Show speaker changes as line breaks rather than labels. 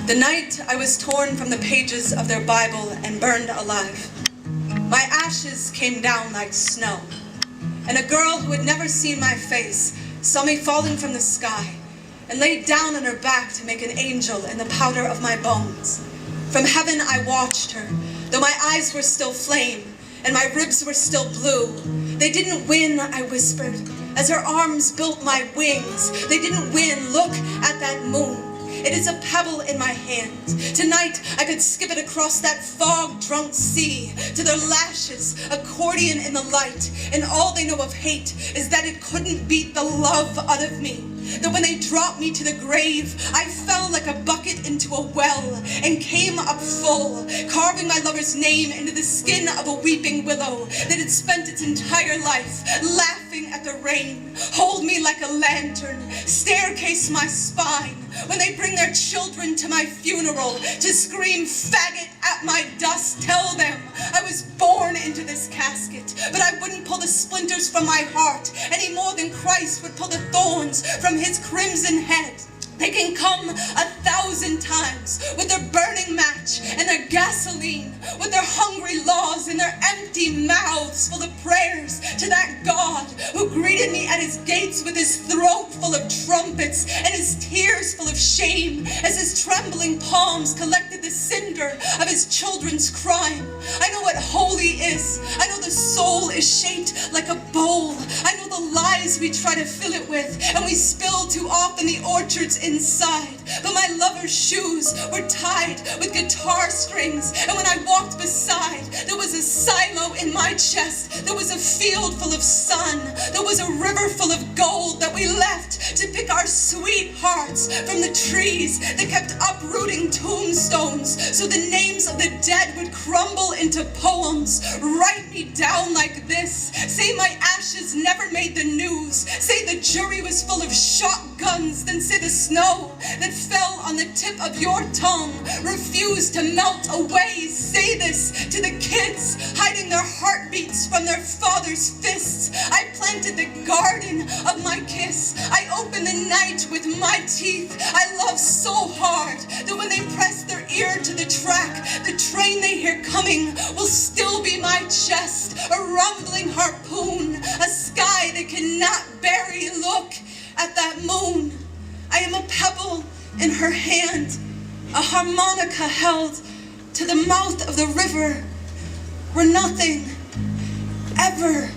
The night I was torn from the pages of their Bible and burned alive. My ashes came down like snow, and a girl who had never seen my face saw me falling from the sky and laid down on her back to make an angel in the powder of my bones. From heaven I watched her, though my eyes were still flame and my ribs were still blue. They didn't win, I whispered, as her arms built my wings. They didn't win, look at that moon. It is a pebble in my hand. Tonight I could skip it across that fog-drunk sea to their lashes, accordion in the light, and all they know of hate is that it couldn't beat the love out of me. That when they dropped me to the grave, I fell like a bucket into a well and came up full, carving my lover's name into the skin of a weeping willow that had spent its entire life laughing at the rain. Hold me like a lantern, staircase my spine. When they bring their children to my funeral to scream faggot at my dust, tell them I was born into this casket, but I wouldn't pull the splinters from my heart any more than Christ would pull the thorns from his crimson head. They can come 1,000 times with their burning match and their gasoline, with their hungry laws and their empty mouths full of prayers to that God who greeted me at his gates with his throat full of trumpets and his tears full of shame as his trembling palms collected the cinder of his children's crime. I know what holy is. I know the soul is shaped like a bowl. I know the lies we try to fill it with and we spill too often the orchards inside. But my lover's shoes were tied with guitar strings, and when I walked beside, there was a silo in my chest. There was a field full of sun. There was a river full of gold that we left to pick our sweethearts from the trees that kept uprooting tombstones so the names of the dead would crumble into poems. Write me down like this. Say my ashes never made the news. Say the jury was full of shotguns. Then say the snow that fell on the tip of your tongue refused to melt away. Say this to the kids hiding their heartbeats from their father's fists. I planted the garden of my kiss. I opened the night with my teeth. I love so hard that when they press their ear to the track, the train they hear coming will still be my chest. A rumbling harpoon, a sky they cannot bury. Look at that moon. I am a pebble in her hand, a harmonica held to the mouth of the river where nothing ever